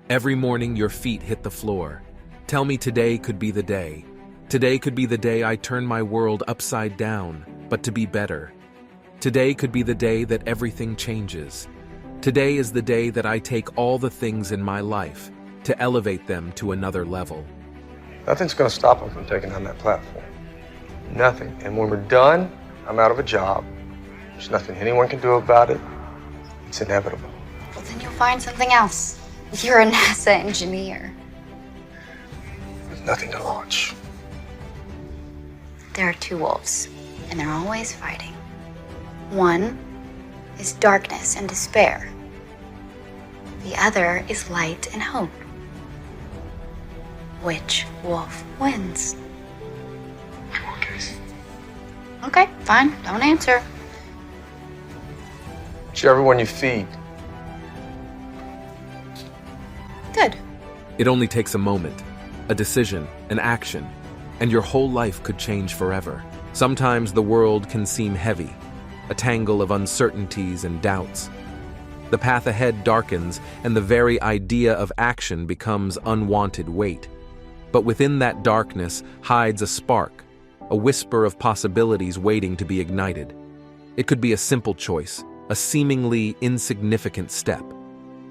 Every morning your feet hit the floor. Tell me today could be the day. Today could be the day I turn my world upside down, but to be better. Today could be the day that everything changes. Today is the day that I take all the things in my life to elevate them to another level. Nothing's going to stop him from taking on that platform. Nothing. And when we're done, I'm out of a job. There's nothing anyone can do about it. It's inevitable. Well, then you'll find something else. You're a NASA engineer. There's nothing to launch. There are two wolves, and they're always fighting. One is darkness and despair. The other is light and hope. Which wolf wins? Come on, Casey. Okay, fine. Don't answer. Whichever one you feed. Good. It only takes a moment, a decision, an action, and your whole life could change forever. Sometimes the world can seem heavy, a tangle of uncertainties and doubts. The path ahead darkens, and the very idea of action becomes unwanted weight. But within that darkness hides a spark, a whisper of possibilities waiting to be ignited. It could be a simple choice, a seemingly insignificant step,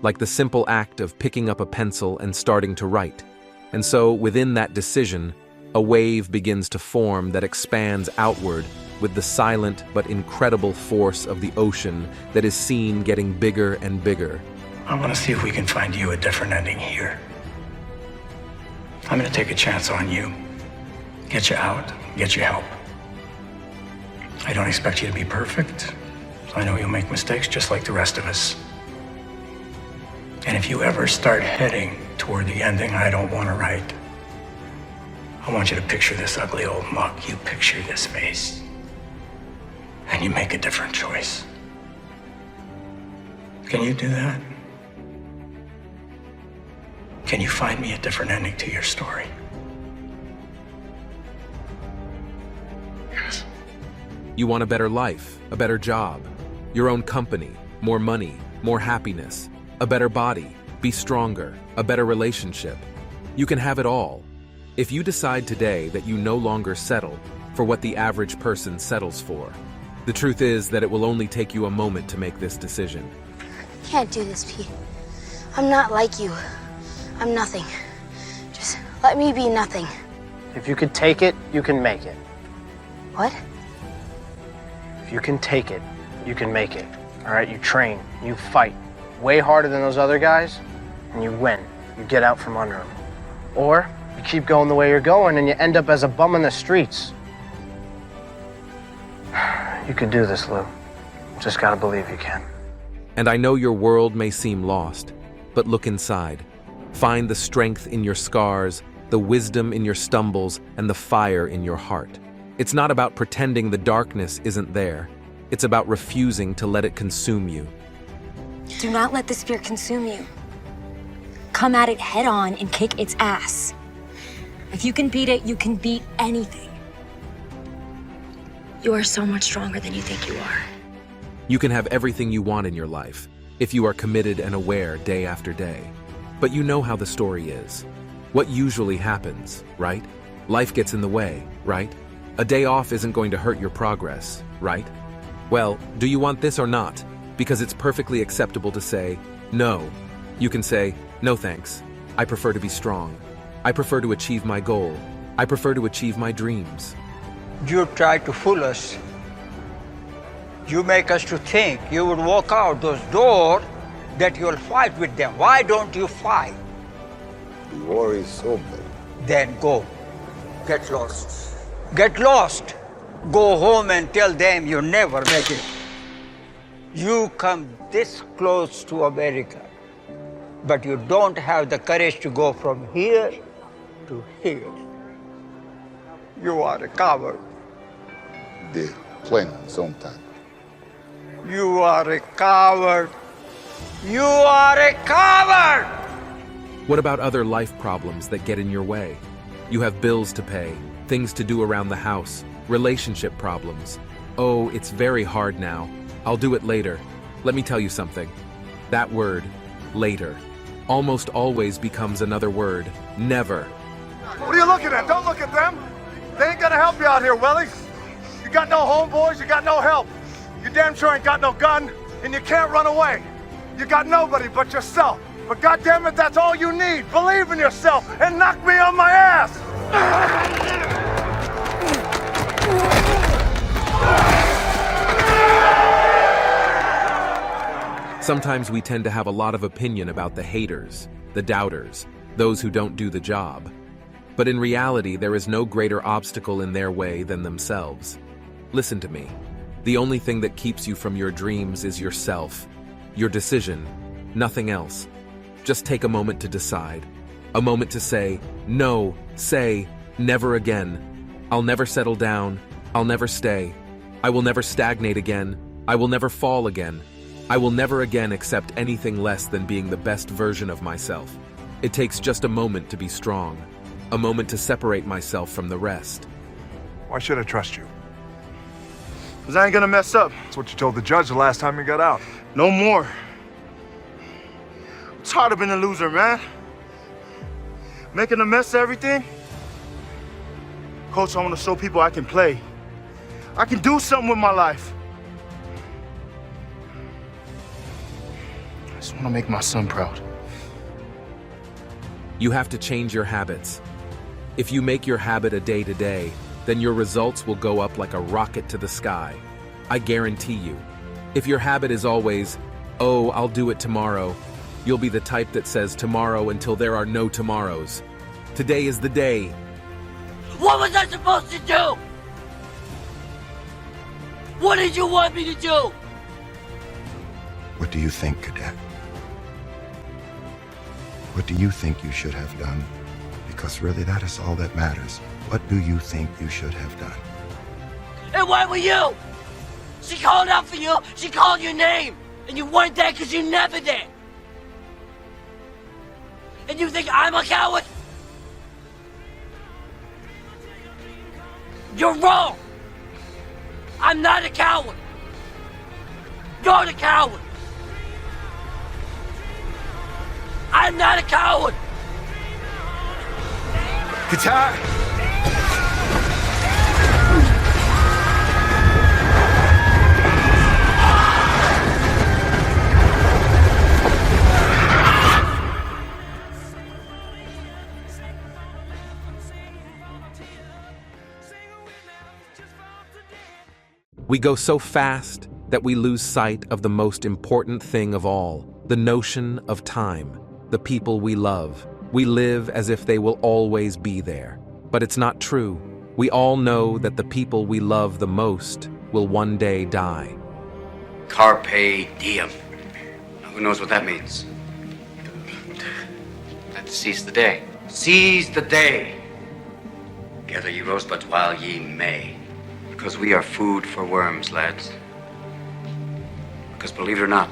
like the simple act of picking up a pencil and starting to write. And so, within that decision, a wave begins to form that expands outward with the silent but incredible force of the ocean that is seen getting bigger and bigger. I want to see if we can find you a different ending here. I'm going to take a chance on you. Get you out, get you help. I don't expect you to be perfect. I know you'll make mistakes just like the rest of us. And if you ever start heading toward the ending I don't want to write, I want you to picture this ugly old muck. You picture this face. And you make a different choice. Can you do that? Can you find me a different ending to your story? Yes. You want a better life, a better job, your own company, more money, more happiness, a better body, be stronger, a better relationship. You can have it all. If you decide today that you no longer settle for what the average person settles for, the truth is that it will only take you a moment to make this decision. I can't do this, Pete. I'm not like you. I'm nothing. Just let me be nothing. If you could take it, you can make it. What? If you can take it, you can make it. All right, you train, you fight way harder than those other guys, and you win. You get out from under them. Or you keep going the way you're going and you end up as a bum in the streets. You could do this, Lou. Just gotta believe you can. And I know your world may seem lost, but look inside. Find the strength in your scars, the wisdom in your stumbles, and the fire in your heart. It's not about pretending the darkness isn't there. It's about refusing to let it consume you. Do not let this fear consume you. Come at it head on and kick its ass. If you can beat it, you can beat anything. You are so much stronger than you think you are. You can have everything you want in your life if you are committed and aware day after day. But you know how the story is. What usually happens, right? Life gets in the way, right? A day off isn't going to hurt your progress, right? Well, do you want this or not? Because it's perfectly acceptable to say, no. You can say, no thanks. I prefer to be strong. I prefer to achieve my goal. I prefer to achieve my dreams. You try to fool us. You make us to think you would walk out those doors, that you'll fight with them. Why don't you fight? The war is over. Then go. Get lost. Get lost. Go home and tell them you never make it. You come this close to America, but you don't have the courage to go from here to here. You are a coward. The plan is on time. You are a coward. You are a coward! What about other life problems that get in your way? You have bills to pay, things to do around the house, relationship problems. Oh, it's very hard now. I'll do it later. Let me tell you something. That word, later, almost always becomes another word, never. What are you looking at? Don't look at them. They ain't gonna help you out here, Willie. You got no homeboys, you got no help. You damn sure ain't got no gun, and you can't run away. You got nobody but yourself. But goddammit, that's all you need. Believe in yourself and knock me on my ass. Sometimes we tend to have a lot of opinion about the haters, the doubters, those who don't do the job. But in reality, there is no greater obstacle in their way than themselves. Listen to me. The only thing that keeps you from your dreams is yourself, your decision, nothing else. Just take a moment to decide. A moment to say, no, say, never again. I'll never settle down. I'll never stay. I will never stagnate again. I will never fall again. I will never again accept anything less than being the best version of myself. It takes just a moment to be strong, a moment to separate myself from the rest. Why should I trust you? Because I ain't gonna mess up. That's what you told the judge the last time you got out. No more. It's hard to be a loser, man. Making a mess of everything. Coach, I want to show people I can play. I can do something with my life. I just want to make my son proud. You have to change your habits. If you make your habit a day-to-day, then your results will go up like a rocket to the sky. I guarantee you. If your habit is always, oh, I'll do it tomorrow, you'll be the type that says tomorrow until there are no tomorrows. Today is the day. What was I supposed to do? What did you want me to do? What do you think, Cadet? What do you think you should have done? Because really, that is all that matters. What do you think you should have done? And why were you? She called out for you. She called your name. And you weren't there because you never did. And you think I'm a coward? You're wrong. I'm not a coward. You're the coward. I'm not a coward. Guitar. We go so fast that we lose sight of the most important thing of all, the notion of time, the people we love. We live as if they will always be there. But it's not true. We all know that the people we love the most will one day die. Carpe diem. Who knows what that means? Let's seize the day. Seize the day. Gather ye rosebuds while ye may. Because we are food for worms, lads. Because believe it or not,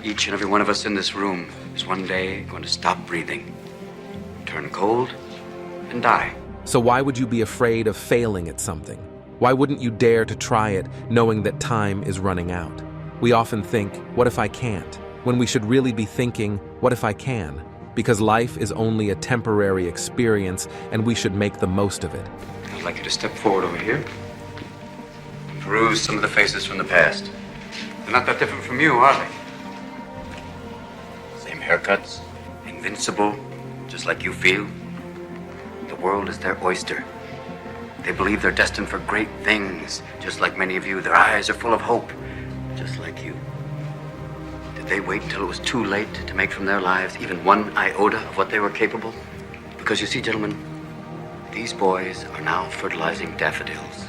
each and every one of us in this room is one day going to stop breathing, turn cold, and die. So why would you be afraid of failing at something? Why wouldn't you dare to try it knowing that time is running out? We often think, what if I can't? When we should really be thinking, what if I can? Because life is only a temporary experience and we should make the most of it. I'd like you to step forward over here. Peruse some of the faces from the past. They're not that different from you, are they? Same haircuts, invincible, just like you feel. The world is their oyster. They believe they're destined for great things, just like many of you. Their eyes are full of hope, just like you. Did they wait until it was too late to make from their lives even one iota of what they were capable? Because you see, gentlemen, these boys are now fertilizing daffodils.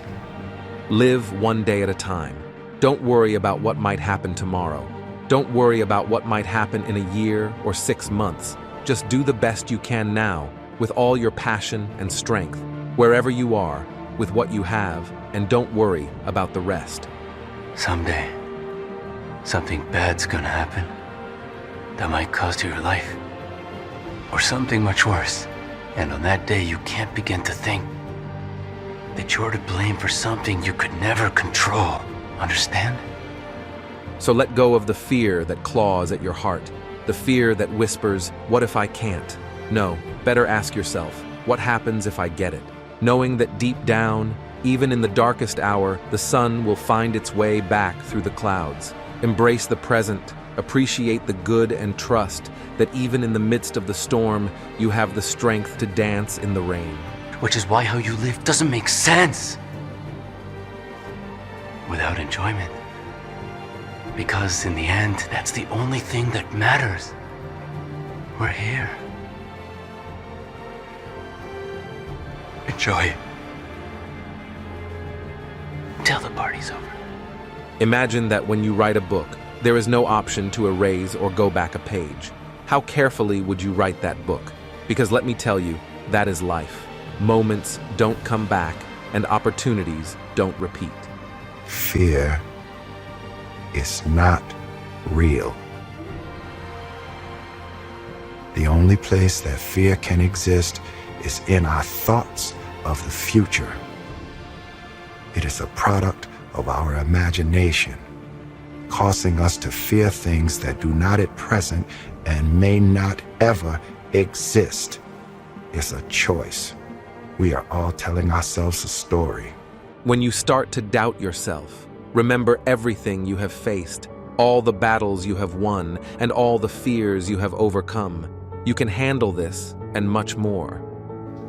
Live one day at a time. Don't worry about what might happen tomorrow. Don't worry about what might happen in a year or 6 months. Just do the best you can now, with all your passion and strength, wherever you are, with what you have, and don't worry about the rest. Someday, something bad's gonna happen that might cost you your life, or something much worse. And on that day, you can't begin to think that you're to blame for something you could never control. Understand? So let go of the fear that claws at your heart. The fear that whispers, "What if I can't?" No, better ask yourself, what happens if I get it? Knowing that deep down, even in the darkest hour, the sun will find its way back through the clouds. Embrace the present, appreciate the good, and trust that even in the midst of the storm, you have the strength to dance in the rain. Which is why how you live doesn't make sense without enjoyment. Because in the end, that's the only thing that matters. We're here. Enjoy it. Till the party's over. Imagine that when you write a book, there is no option to erase or go back a page. How carefully would you write that book? Because let me tell you, that is life. Moments don't come back, and opportunities don't repeat. Fear is not real. The only place that fear can exist is in our thoughts of the future. It is a product of our imagination, causing us to fear things that do not at present and may not ever exist. It's a choice. We are all telling ourselves a story. When you start to doubt yourself, remember everything you have faced, all the battles you have won, and all the fears you have overcome. You can handle this and much more.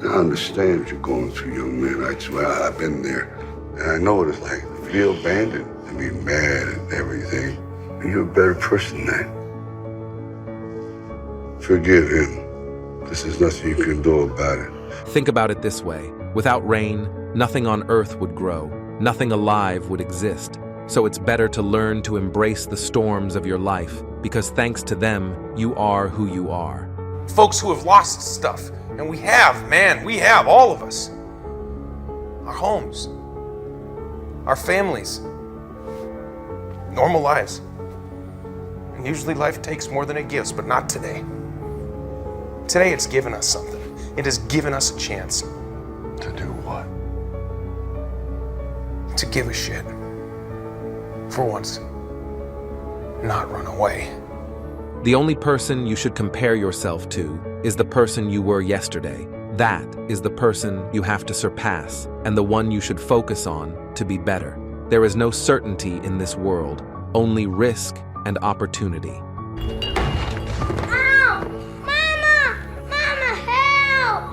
I understand what you're going through, young man. I swear I've been there. And I know what it's like to feel abandoned and be mad and everything. And you're a better person than that. Forgive him. This is nothing you can do about it. Think about it this way. Without rain, nothing on earth would grow. Nothing alive would exist. So it's better to learn to embrace the storms of your life, because thanks to them, you are who you are. Folks who have lost stuff, and we have, all of us. Our homes, our families, normal lives. And usually life takes more than it gives, but not today. Today it's given us something. It has given us a chance. To do what? To give a shit. For once. Not run away. The only person you should compare yourself to is the person you were yesterday. That is the person you have to surpass, and the one you should focus on to be better. There is no certainty in this world, only risk and opportunity. Ow! Mama! Mama, help!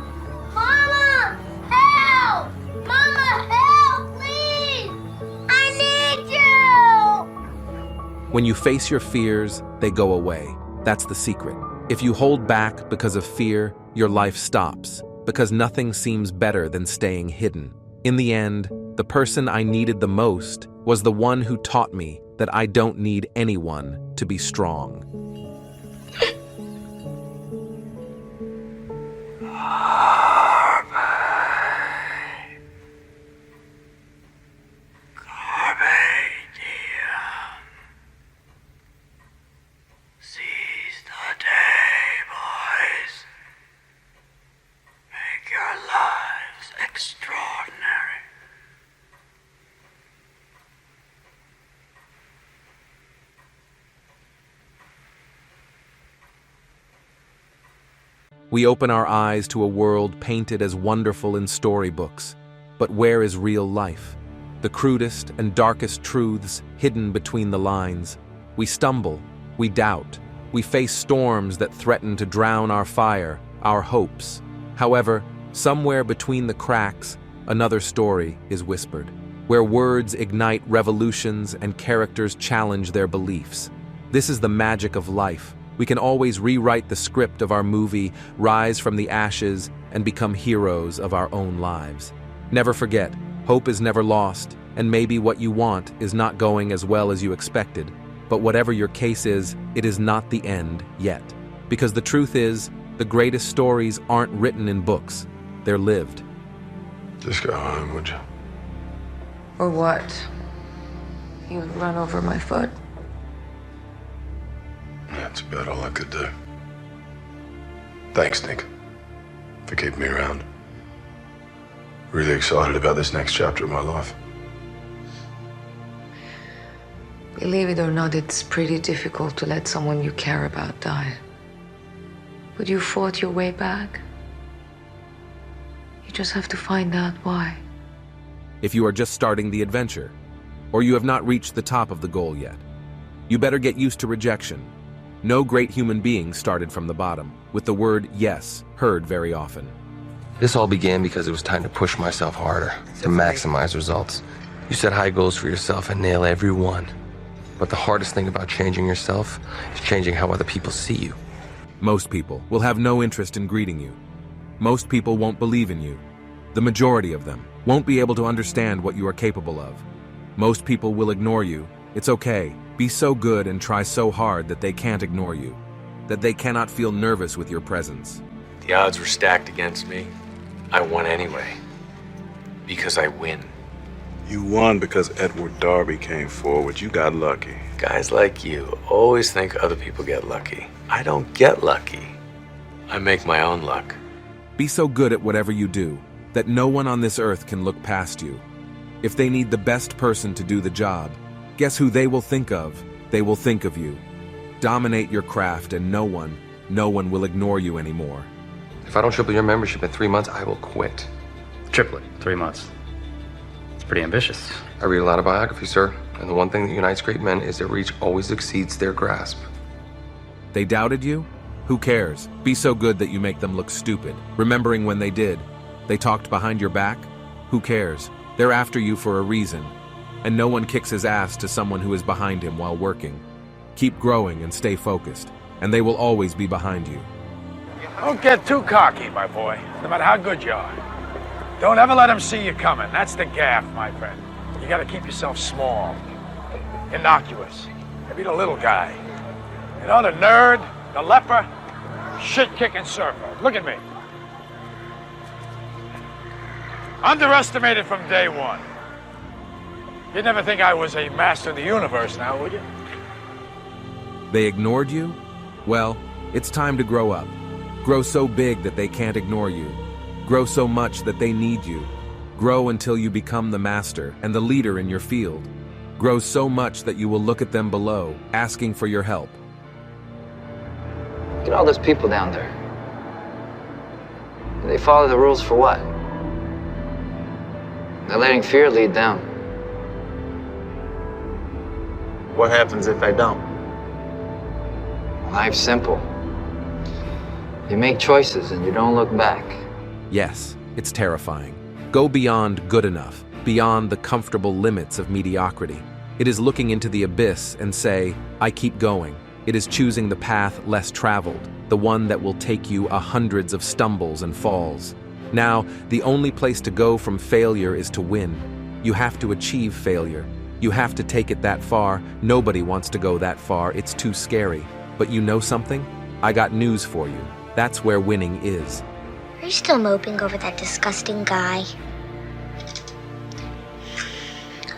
Mama, help! Mama, help, please! I need you! When you face your fears, they go away. That's the secret. If you hold back because of fear, your life stops, because nothing seems better than staying hidden. In the end, the person I needed the most was the one who taught me that I don't need anyone to be strong. We open our eyes to a world painted as wonderful in storybooks. But where is real life? The crudest and darkest truths hidden between the lines. We stumble, we doubt, we face storms that threaten to drown our fire, our hopes. However, somewhere between the cracks, another story is whispered, where words ignite revolutions and characters challenge their beliefs. This is the magic of life. We can always rewrite the script of our movie, rise from the ashes, and become heroes of our own lives. Never forget, hope is never lost, and maybe what you want is not going as well as you expected. But whatever your case is, it is not the end yet. Because the truth is, the greatest stories aren't written in books, they're lived. Just go home, would you? Or what? You run over my foot? That's about all I could do. Thanks, Nick, for keeping me around. Really excited about this next chapter of my life. Believe it or not, it's pretty difficult to let someone you care about die. But you fought your way back. You just have to find out why. If you are just starting the adventure, or you have not reached the top of the goal yet, you better get used to rejection. No great human being started from the bottom, with the word yes heard very often. This all began because it was time to push myself harder, to maximize results. You set high goals for yourself and nail every one. But the hardest thing about changing yourself is changing how other people see you. Most people will have no interest in greeting you. Most people won't believe in you. The majority of them won't be able to understand what you are capable of. Most people will ignore you. It's okay. Be so good and try so hard that they can't ignore you, that they cannot feel nervous with your presence. The odds were stacked against me. I won anyway. Because I win. You won because Edward Darby came forward. You got lucky. Guys like you always think other people get lucky. I don't get lucky. I make my own luck. Be so good at whatever you do that no one on this earth can look past you. If they need the best person to do the job, guess who they will think of? They will think of you. Dominate your craft and no one will ignore you anymore. If I don't triple your membership in 3 months, I will quit. Triple it, 3 months. It's pretty ambitious. I read a lot of biographies, sir, and the one thing that unites great men is their reach always exceeds their grasp. They doubted you? Who cares? Be so good that you make them look stupid, remembering when they did. They talked behind your back? Who cares? They're after you for a reason, and no one kicks his ass to someone who is behind him while working. Keep growing and stay focused, and they will always be behind you. Don't get too cocky, my boy, no matter how good you are. Don't ever let them see you coming. That's the gaff, my friend. You gotta keep yourself small, innocuous. Maybe the little guy. You know, the nerd, the leper, shit-kicking surfer. Look at me. Underestimated from day one. You'd never think I was a master of the universe now, would you? They ignored you? Well, it's time to grow up. Grow so big that they can't ignore you. Grow so much that they need you. Grow until you become the master and the leader in your field. Grow so much that you will look at them below, asking for your help. Look at all those people down there. They follow the rules for what? They're letting fear lead them. What happens if they don't? Life's simple. You make choices and you don't look back. Yes, it's terrifying. Go beyond good enough, beyond the comfortable limits of mediocrity. It is looking into the abyss and say, I keep going. It is choosing the path less traveled, the one that will take you hundreds of stumbles and falls. Now, the only place to go from failure is to win. You have to achieve failure. You have to take it that far. Nobody wants to go that far. It's too scary. But you know something? I got news for you. That's where winning is. Are you still moping over that disgusting guy?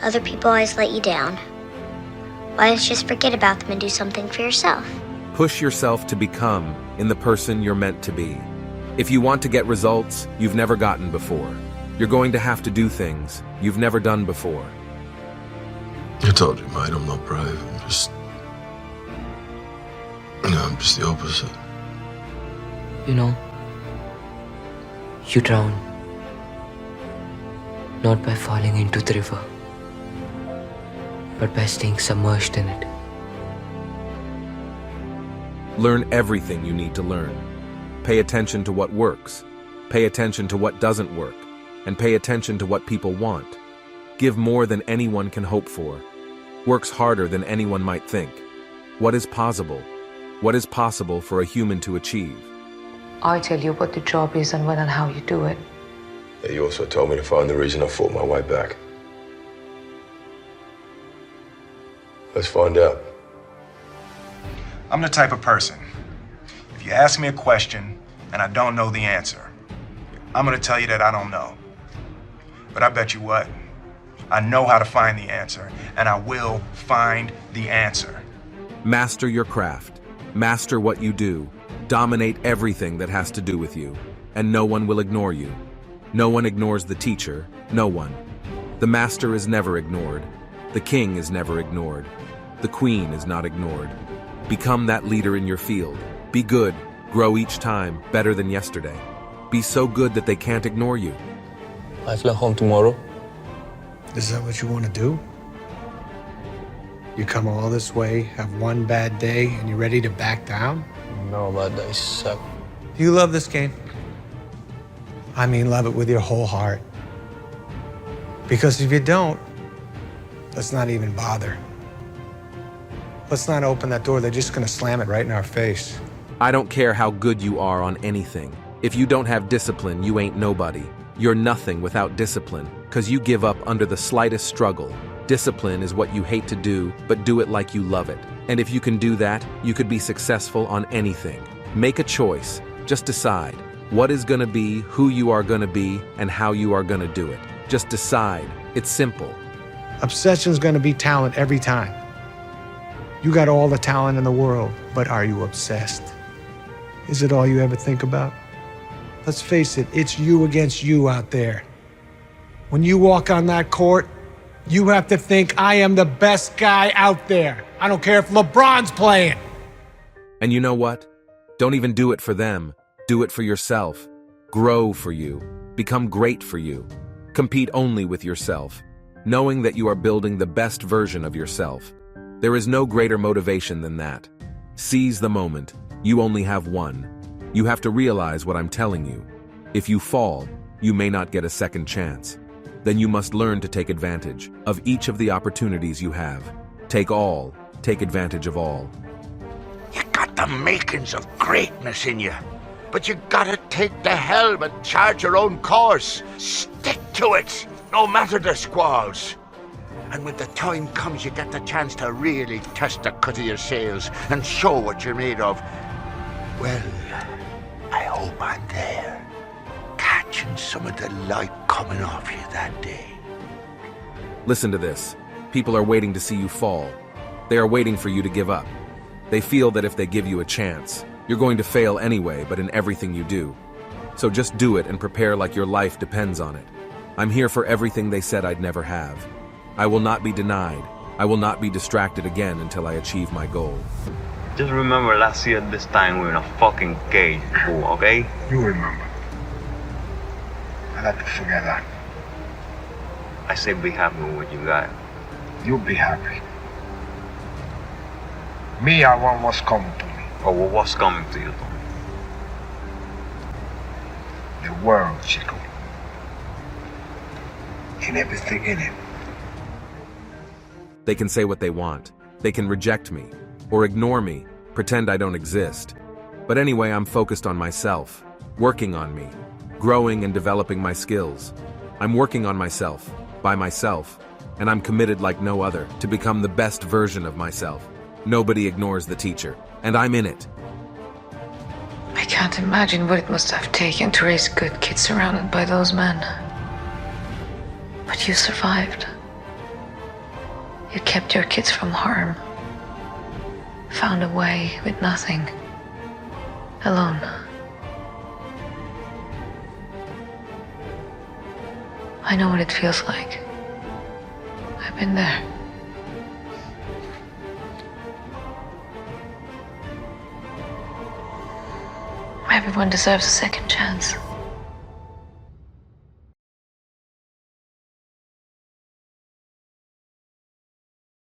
Other people always let you down. Why don't you just forget about them and do something for yourself? Push yourself to become in the person you're meant to be. If you want to get results you've never gotten before, you're going to have to do things you've never done before. I told you, mate, I'm not brave. I'm just the opposite. You know, you drown. Not by falling into the river, but by staying submerged in it. Learn everything you need to learn. Pay attention to what works. Pay attention to what doesn't work. And pay attention to what people want. Give more than anyone can hope for. Works harder than anyone might think. What is possible? What is possible for a human to achieve? I tell you what the job is and when and how you do it. Yeah, you also told me to find the reason I fought my way back. Let's find out. I'm the type of person, if you ask me a question and I don't know the answer, I'm gonna tell you that I don't know. But I bet you what, I know how to find the answer, and I will find the answer. Master your craft. Master what you do. Dominate everything that has to do with you, and no one will ignore you. No one ignores the teacher, no one. The master is never ignored. The king is never ignored. The queen is not ignored. Become that leader in your field. Be good. Grow each time, better than yesterday. Be so good that they can't ignore you. I fly home tomorrow. Is that what you want to do? You come all this way, have one bad day, and you're ready to back down? No, bad days suck. Do you love this game? I mean, love it with your whole heart. Because if you don't, let's not even bother. Let's not open that door. They're just gonna slam it right in our face. I don't care how good you are on anything. If you don't have discipline, you ain't nobody. You're nothing without discipline, because you give up under the slightest struggle. Discipline is what you hate to do, but do it like you love it. And if you can do that, you could be successful on anything. Make a choice. Just decide what is gonna be, who you are gonna be, and how you are gonna do it. Just decide. It's simple. Obsession's gonna be talent every time. You got all the talent in the world, but are you obsessed? Is it all you ever think about? Let's face it, it's you against you out there. When you walk on that court, you have to think, I am the best guy out there. I don't care if LeBron's playing. And you know what? Don't even do it for them. Do it for yourself. Grow for you. Become great for you. Compete only with yourself, knowing that you are building the best version of yourself. There is no greater motivation than that. Seize the moment. You only have one. You have to realize what I'm telling you. If you fall, you may not get a second chance. Then you must learn to take advantage of each of the opportunities you have. Take all. Take advantage of all. You got the makings of greatness in you, but you gotta take the helm and charge your own course. Stick to it, no matter the squalls. And when the time comes, you get the chance to really test the cut of your sails and show what you're made of. Well, I hope I'm there, catching some of the light coming off you that day. Listen to this. People are waiting to see you fall. They are waiting for you to give up. They feel that if they give you a chance, you're going to fail anyway, but in everything you do. So just do it and prepare like your life depends on it. I'm here for everything they said I'd never have. I will not be denied. I will not be distracted again until I achieve my goal. Just remember last year this time we were in a fucking cage, fool, okay? You remember. I like to forget that. I say be happy with what you got. You'll be happy. Me, I want what's coming to me. Oh, well, what's coming to you, Tommy? The world, Chico. And everything in it. They can say what they want. They can reject me, or ignore me, pretend I don't exist. But anyway, I'm focused on myself, working on me, growing and developing my skills. I'm working on myself, by myself, and I'm committed like no other to become the best version of myself. Nobody ignores the teacher, and I'm in it. I can't imagine what it must have taken to raise good kids surrounded by those men. But you survived. You kept your kids from harm. Found a way with nothing. Alone. I know what it feels like. I've been there. Everyone deserves a second chance.